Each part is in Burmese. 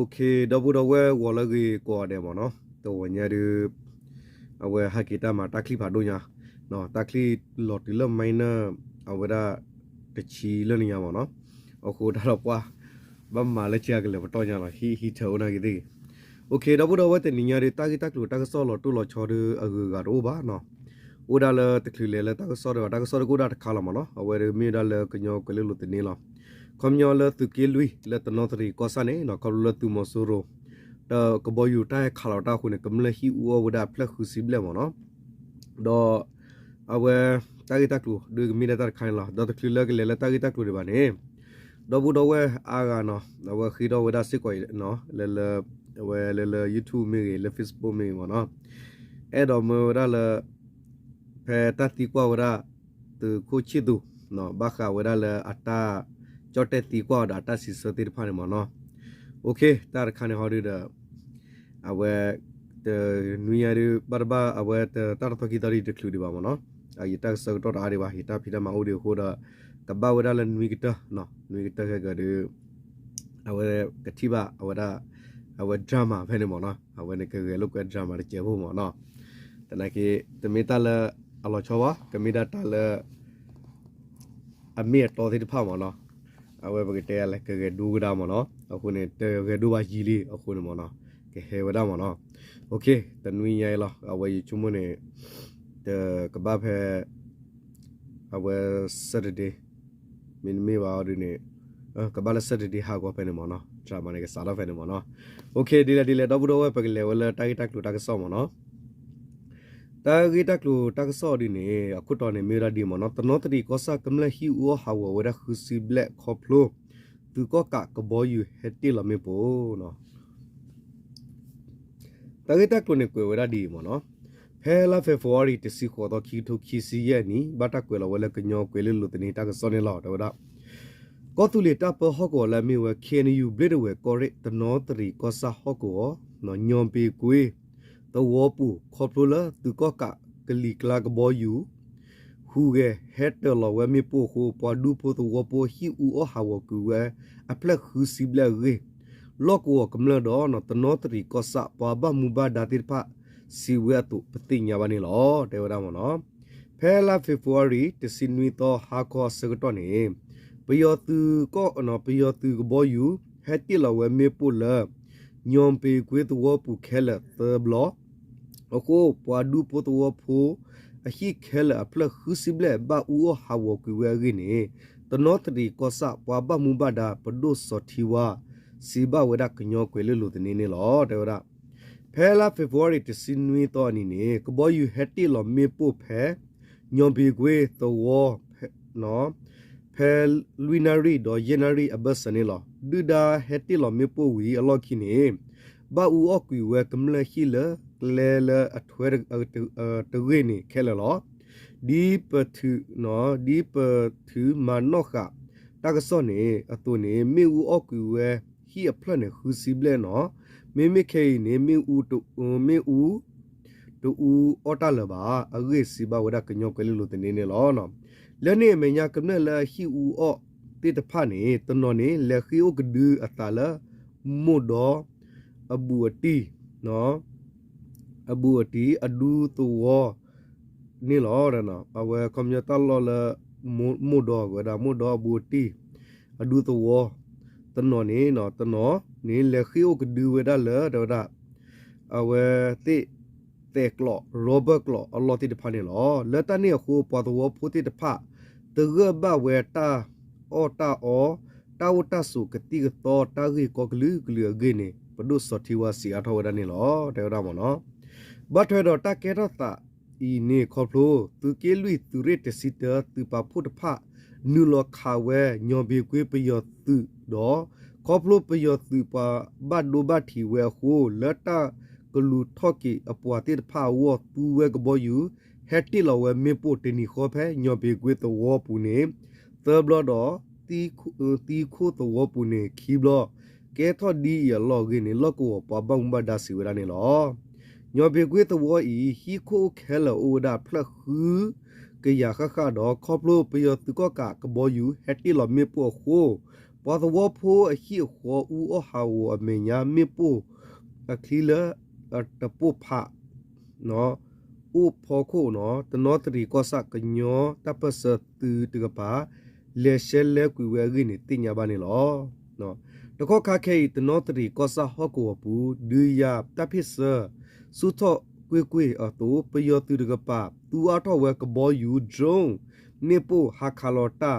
Okay, double the way wala gi ko de mo no. To wanya de awe hakita ma takli pa do nya. No, takli lot le maina awada te chi le nya mo no. Aku da lo kwa ba ma le chia le to nya la hi thau na gi di. Okay, double the way te nya de ta gi taklu ta so lo tu lo cho de agu ga ro ba no. Uda le takli le ta so de ko da khala mo no. Awe mi da le knyo ko le lu te ni lo. Kom nyo le tu ke lui le to no tri ko sa ne no ko le tu mo so ro ta ko bo yu ta khala ta khu ne kam le hi u o da pla khu si ble mo no do awe ta gi ta tu de mi da ta khain la do ta kli le ta gi ta tu de ba ne do bu do we a ga no awe khi do we da si ko no le YouTube mi le Facebook mi mo no e do mo da le pe ta ti kwa wa da tu ko chi tu no ba kha wa da le ata cho tệ tí qua data sĩ sơ tí phá mà nó ok ta khăn họ đi đó awe nuôi đi barba awe ta to kita đi được đi vào mà nó kita sơ to ra đi vào kita phida mà audio ko da kabba wada là nuôi kita cái đi awe katiba awe drama phải mà nó awe này cái lúc cái drama để chơi mà nó tại này cái tụi ta là alo cho wa cái ta là amir to thì phá mà nó awe bagete la ke du da mo no akune te ke du ba ji li akune mo no ke he wada mo no okay tanwi nyai la awe chumo ne te ka ba phe awe saturday min me ba ri ne ka ba la saturday ha ko pe ne mo no drama ne ke sa la pe ne mo no okay di la do bu do we pe le wala ta ki ta lu ta ka so mo no ta gi ta lu ta ka so di ne akut to ne me ra di mo no tno tri ko sa kam la hi u ha wa da khu si black khoplo tu ko ka ka bo yu heti la me po no ta gi ta lu ne ko wa di mo no phe la february te si ko do ki thu ki si ye ni ba ta ko la wala ka nyo ko le lu te ni ta ka so ne la do da ko tu le ta po ho ko la me wa khen yu ble de we ko re tno tri ko sa ho ko no nyom pe kwe the wopu khopula tu ko ka kli kla ka bo yu hu ge het de lo we mi po ho po du po tu wopo hi u o ha wo ku we a pla khu si bla ge lo ko kam la do no tno tri ko sa pa ba mu ba da tir pha si we tu pati nya ba ni lo de wa mo no phela february te sinwi to ha ko sa to ni pe yo tu ko no pe yo tu ko bo yu het ti lo we mi po la nyom pe kwe tu wopu khela te blo ako padu poto pho a hi khela apla khusible ba u ha wo ku we gi ne tanotri ko sa pa ba mu ba da pdo so thiwa si ba we da knyo kwe lu de ne lo de ra phela february te sinwi to ni ne ko bo yu heti lo me po phe nyom bi kwe to wo no phel luinari do yenari abasane lo du da heti lo me po wi a lo ki ne ba u o ku we kam la hi le athwer te ge ni khela lo di pathu no di pathu mano kha ta ka so ne atu ne me u o ku we hi a phla ne khu si ble no me khe ne me u to u ota la ba a ge si ba wada knyo ke lu te ne lo no le ne me nya kam ne la hi u o ti ta pha ne to no ne le khi o ke du atala mo do abu ati no abu ati adu to wo ni lo ra no awe kom nya ta lo la mo do ga da mo do abu ati adu to wo to no ni no to no ni le khi o ke du we da la da awe ti te klo robert klo a lo ti de pha ni lo le ta ni khu pa to wo phu ti de pha te ge ba we ta o ta u ta su ke ti ge to ta gi ko glu ge ni pdu so thi wa si a tho da ni lo de da mo no ba thwe do ta ke ro ta i ni kho plo tu ke lui tu re te si te tu pa phu de pha nu lo kha we nyo bi kwe pe yo tu do kho plo pe yo tu pa ba do ba thi we ho le taကလူထော့ကီအပွားတိဖာဝတူဝဲကဘောယူဟက်တီလောဝဲမေပိုတနီခေါ်ဖဲညောဘေကွေတဝပူနေသဘလဒတီခုတဝပူနေခီဘလကဲထော့ဒီရလောဂင်းလောကောပဘုံဘဒါစီဝရနေလောညောဘေကွေတဝဤဟီခိုခဲလောအိုဒါဖလခူကရခခတော့ခေါပလိုပယတူကကဘောယူဟက်တီလောမေပိုခိုပ พอตัวพูขี้หัวอูอ้อหาวเมียไม่ปูคลีเลตะปูผะเนาะอูพอคู่เนาะตนอตรีก็สักกันยอตะเปสตือตกปาเลเชลเลกุเวกินี่ติญญาบานี่ลอเนาะตะก็คาเคตนอตรีก็สักฮอกวปูดุยาตะพิเสสุทอกุยอตูปยอตือตกปาตูอาทอเวกบอยูจงနေပိုဟာခါလောတာ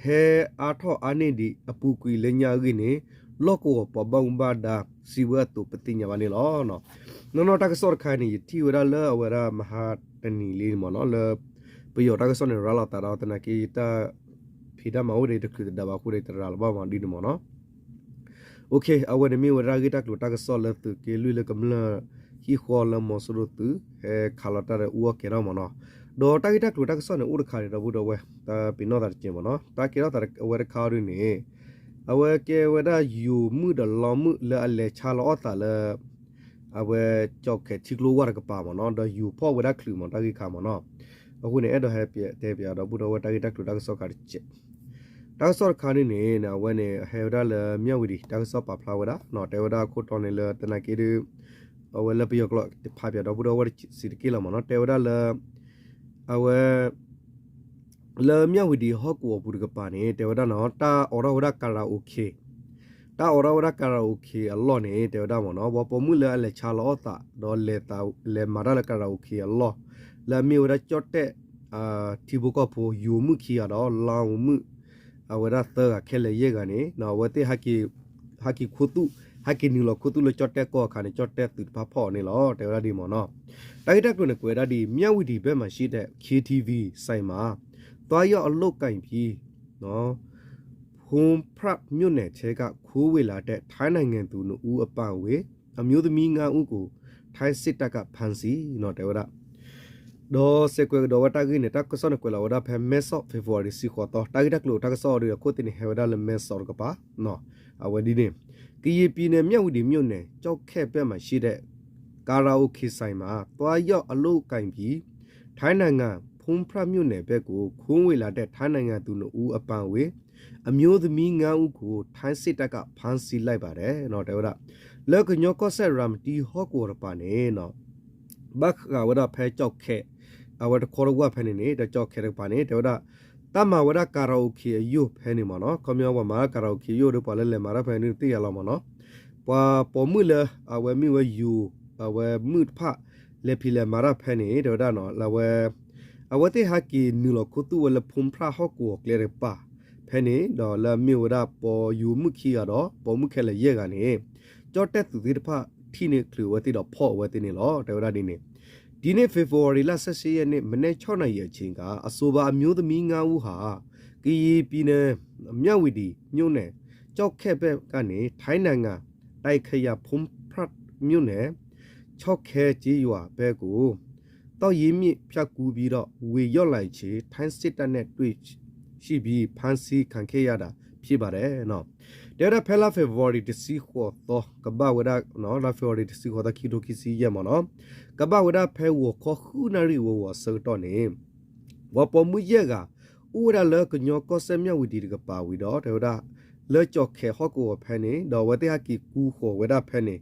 ဟဲအာထောအနိဒီအပူကွေလညာကိနေလောကောပဘုံဘာဒါစီဝတ်တုပတိညာဝနေလောနော်နော်တကစောခိုင်နေတီဝရလအဝရမဟာတနီလေးမနော်လပယောတကစောနေရလာတာတော့တနကီတာဖီဒါမအိုဒေတခုဒဘာခုဒေတရလဘာမဒီနမနော်โอเคအဝရမီဝရဂီတက်လို့တကစောလတုကေလူလကမလဟီခေါ်လမဆရတုဟဲခါလာတာရဥဝကေရမနော်ဒေါ်တိုက်တက်လူတက်ဆောင်းနေဥဒခါရတော့ဘူးတော့ဝဲတာပင်တော့တာကျင်မနော်တာကေတော့တာဝဲခါရင်းနေအဝဲကေဝဒယူမှုဒလောမှုလဲအလဲချာလောတာလဲအဝဲကြောက်ခဲချီကလိုဝရကပါမနော်ဒေါ်ယူဖော့ဝဒခလူမတာကေခါမနော်အခုနေအဲ့တော့ဟဲ့ပြတဲ့ပြတော့ဘူးတော့ဝဲတိုက်တက်လူတက်ဆောခါချစ်တက်ဆောခါနေနေနဝဲနေဟဲဝဒလဲမြဝဒီတက်ဆောပါဖလာဝဒနော်တေဝဒခုတော်နေလဲတနကေဒီအဝဲလဲပြကလဖာပြတော့ဘူးတော့ဝဲစီကီလာမနော်တေဝဒလဲအဝဲလေမြဝဒီဟောကူဘူးကပါနေတေဝဒနော်တာအော်ရဝဒကာရာโอเคတာအော်ရဝဒကာရာโอเคအလောနေတေဝဒမနော်ဘောပမှုလေလေချာလောတာဒေါ်လေတာလေမာရလကာရာโอเคအလောလေမြဝဒချော့တဲ့တီဘူကဖိုယူမှုခီရတော့လောင်မှုအဝဒသခဲလေရေကနေနော်ဝတိဟကီခုတုဟကီနီလောခုတုလချော့တဲ့ကောခါနေချော့တဲ့သူဖဖော်နေလောတေဝဒဒီမနော်တိုက်တက်ကိုနဲ့ကွယ်ရဒီမြဝတီဘက်မှာရှိတဲ့ KTV ဆိုင်မှာသွားရောက်အလုတ်ကင်ပြီးနော်ဖုံဖရပ်မြို့နယ်ချဲကခိုးဝေလာတဲ့ထိုင်းနိုင်ငံသူတို့ဦးအပဝေအမျိုးသမီး9ဦးကိုထိုင်းစစ်တပ်ကဖမ်းဆီးနော်တေဝဒဒေါ်စကွေဒေါ်ဝတာကိနဲ့တက်ဆောနကွယ်လာဝဒဖဲမဲဆော့ဖေဖော်ဝါရီစီခေါ်တော့တိုက်တက်လို့တက်ဆောရကိုတင်ဟဲဝဒလမဲဆော့ကပါနော်အဝဒီနေကီပီနယ်မြဝတီမြို့နယ်ကြောက်ခဲဘက်မှာရှိတဲ့ကာရာအိုကေဆိုင်မှာတွားရောက်အလုတ်ကင်ပြီးထိုင်းနိုင်ငံဖုံဖရမြို့နယ်ဘက်ကိုခုံးဝေလာတဲ့ထိုင်းနိုင်ငံသူတို့ဦးအပန်ဝေအမျိုးသမီး9ဦးကိုထိုင်းစစ်တပ်ကဖမ်းဆီးလိုက်ပါတယ်နော်တေဝဒလက်ကညောကောဆက်ရမ်တီဟော့ကိုရပါနေနော်ဘတ်ကဝဒဖဲကြောက်ခဲအဝဒခေါ်ဝဖဲနေတဲ့ကြောက်ခဲရပါနေတေဝဒတမဝဒကာရာအိုကေယူဖဲနေမနော်ခမောဝမာကာရာအိုကေယူရပါလဲမာရဖဲနေတိရလာမနော်ပွာပေါ်မှုလအဝဲမိဝယူအဝဲမှုဖလေဖီလေမာရဖဲနေဒေါ်ဒါနော်လဝဲအဝတိဟာကီနူလခုတူဝလဖုံဖရာဟော့ကိုကလေရပါဖဲနေဒေါ်လမြဝဒပေါ်ယူမှုခီရတော့ပေါ်မှုခဲလေရဲကနေကြော့တက်သူဒီတဖထိနေကလူဝတိတော့ဖော့ဝတိနေလောဒေါ်ဒါဒီနေ့ဖေဖော်ဝါရီလ18ရက်နေ့မနေ့6နာရီအချိန်ကအဆိုပါအမျိုးသမီး9ဦးဟာကီပြည်နယ်မြဝတီမြို့နယ်ကြောက်ခက်ဘက်ကနေထိုင်းနိုင်ငံတိုက်ခရဖုံဖရတ်မြို့နယ်6ခဲကြီးရွာဘက်ကိုတောက်ရင်းမြစ်ဖြတ်ကူးပြီးတော့ဝေရော့လိုက်ချေထိုင်းစစ်တပ်နဲ့တွေ့ရှိပြီးဖမ်းဆီးခံခဲ့ရတာဖြစ်ပါတယ်နော်တဲ့ဖဲလာဖေဖော်ဝါရီတစီခေါ်တော့ကဘာဝဒနော်လာဖေဖော်ဝါရီတစီခေါ်တော့ခီတိုခီစီရမနော်ကဘာဝဒဖဲဝခေါ်ခုနာရီဝဆောတော့နေဝပမှုရကဥရလကညောကောဆမြဝတီကပါဝီတော့တဲ့ဝဒလေကြော့ခဲဟော့ကိုဖဲနေတော့ဝတိဟကီကူခေါ်ဝဒဖဲနေ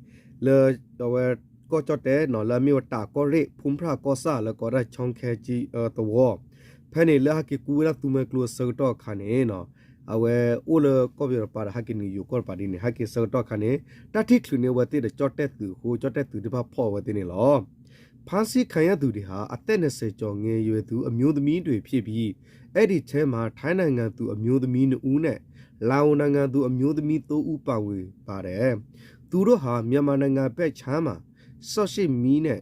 လေတော့ก็จอดแต่หนอละมีวตาก็เรพุ่มพระก็ซาแล้วก็ได้ช่องแคจีตัวแพนี่ละฮักกิกูละตุเมกลัวเซอร์ตอคันเอเนาะเอาเวอุลก็เบียร์ปาฮักกินี่อยู่ก็ปาดินี่ฮักกิเซอร์ตอคันเอตาที่คลุเนี่ยว่าติดจอดแต่ตือโหจอดแต่ตือที่พาพ่อว่าตินี่หรอဖန်စီခံရသူတွေဟာအသက်20ကျော်ငယ်ရွယ်သူအမျိုးသမီးတွေဖြစ်ပြီးအဲ့ဒီထဲမှာထိုင်းနိုင်ငံသူအမျိုးသမီး2ဦးနဲ့လာအိုနိုင်ငံသူအမျိုးသမီး3ဦးပါဝင်ပါတယ်သူတို့ဟာမြန်မာနိုင်ငံဘက်ချမ်းမှာဆော့ရှိမီနဲ့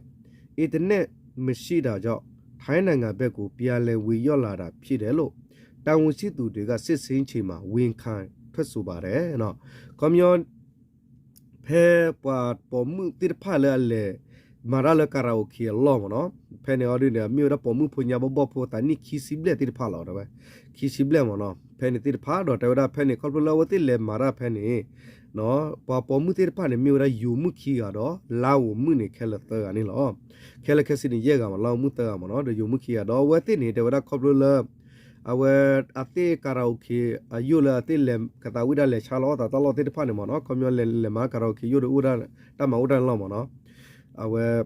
အင်တာနက်မရှိတာကြောင့်ထိုင်းနိုင်ငံဘက်ကိုပြန်လည်ဝေရောက်လာတာဖြစ်တယ်လို့တာဝန်ရှိသူတွေကစစ်စင်းချိန်မှာဝန်ခံထွက်ဆိုပါတယ်နော်ကွန်မြွန်ဖဲပွားပေါ်မှုတိဖာလဲမာရလကာရာအိုကေလောမနော်ဖဲနေအော်ဒီနေမြို့ရပေါ်မှုဖွညာဘောဖို့တနိခီစီဘလက်တိဖာလောတော့ပဲခီစီဘလက်မနော်ဖဲနေတိဖာတော့တော်တာဖဲနေခေါပလဝတိလဲမာရဖဲနေနော်ပေါ်မှုတိဖာနေမြို့ရယူမှုခီရတော့လာဝမှုနေခဲလတကနေလောခဲလခဲစီနေရဲကမလောမှုတကမနော်ယူမှုခီရတော့ဝတိနေတော်ခေါပလ our ate karaoke yula tilem kata uda le chalo ta talo te pane mono komyo le ma karaoke yura uda ta ma uda lo mono our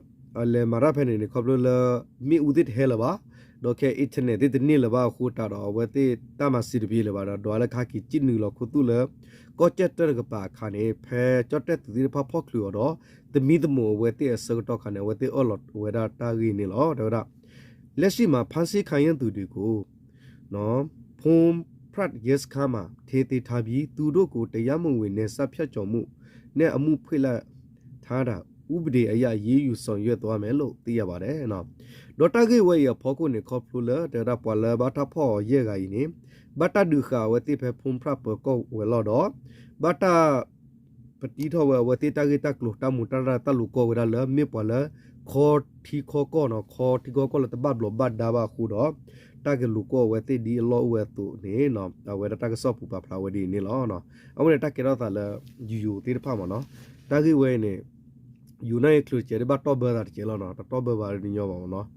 le marapene ni koblo le mi udit helaba doke internet dit ni le ba khuta do wate ta ma sirbi le ba do ala kha ki chin lo khutu le ko chetter ga pa khane phe chotet ti pha phok lu do the mi the mo wate so to khane wate olot weda ta gi ni lo do da လက်ရှိမှာဖန်ဆီးခံရသူတွေကိုနော်ဖုံဖရတ်ယက်ခါမှာထေသေးထားပြီးသူတို့ကိုတရားမဝင်နဲ့စဖြတ်ကြော်မှုနဲ့အမှုဖွင့်လိုက်ထားတာဥပဒေအရရေးယူဆောင်ရွက်သွားမယ်လို့သိရပါတယ်နော်ဒေါက်တာကေဝဲရဖောကိုနေခေါပလူလာတဲ့ရပွာလာဘာတာဖောရဲဂိုင်းနေဘတ်တာဒူခါဝတိဖေဖုံဖရတ်ပကောဝဲလော်တော့ဘတ်တာပတိထောဝတိတာဂီတာကလုတာမူတာတာလူကိုဝရလာမေပွာလာခေါ်တီခေါ်ကောနော်ခေါ်တီခေါ်ကောလတဘတ်ဘလဘတ်ဒါဘာခုတော့တာကလူကိုဝဲတိဒီလောဝဲတူနေနော်ဝဲတာကဆော့ပူပါဖလာဝဲဒီနေလောနော်အဝဲတာကေတော့တာလာယူတိတဖမနော်တာကီဝဲနေယူနိုင်ကလူချေဘတ်တော့ဘာတာချေလောနော်တော့ဘာဘာဒီညောပါနော်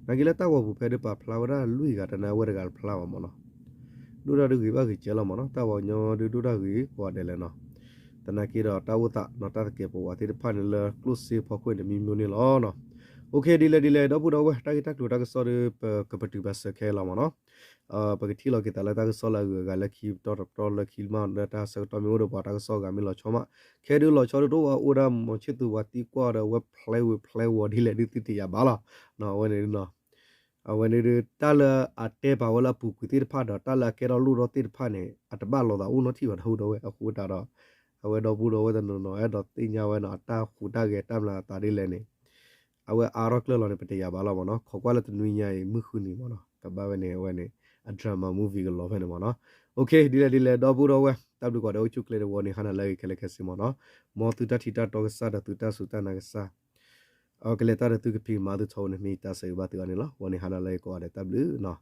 နဂီလာတာဝဘူဖဲဒီပါဖလာဝရာလူကတနာဝဲကဖလာမနော်ဒူရာဒူကြီးဘာကြီးချေလောမနော်တာဝညောဒူရာကြီးဟောတယ်လေနော်တနာကီတော့တာဝတာနော်တာကေပေါ်ဝတိတဖနေလာကလုစီဖောခွေနေမီမျိုးနေလောနော်โอเคดีเลยတော့ဘူးတော့ဝဲတာကတူတာကစောရကပတူဘတ်ခဲလာမနော်ပကတိလောကတလာတာကစောလာကလက်ခီတော့လက်ခီမန်တာစတော့မျိုးတော့ပါတာကစောကမီလောချောမခဲဒူလောချောတော့အိုဒါမချစ်သူဝတီကွာတော့ဝက်ဖလဲဝဒီလေဒီတီရပါလားနော်ဝဲနေနော်ဝဲနေတာလာအတဲပါဝလာပူကူတိဖာတော့တာလာကဲတော့လူတော့တိဖာနေအတဘလောတာဦးနော်တိပါဟုတ်တော့ဝဲအခုတာတော့ဝဲတော့ဘူးတော့ဝဲတော့နော်အဲ့တော့တင်ညာဝဲနော်တာခူတာကဲတမ်လာတာဒီလဲနေအဝဲအာရော့ကလလောနေပတေရပါလားမနော်ခေါ်ကွာလက်တနွေညာရေမှုခုနေမနော်ကဘာဝနေဝဲနေအဒရမာမူဗီကလောဖဲနေမနော်โอเคဒီလေတော့ဘူးတော့ဝဲတပ်လူကတော့ချုပ်ကလေးဝနေခဏလဲခလက်ခစီမနော်မောတူတထီတာတော့ဆာတူတဆူတနာကစားအော်ကလေးတာတူကပီမာတူချုံနေမီတာဆေဘာတူအနေလားဝနေခဏလဲကောတဲ့တပ်လူနော်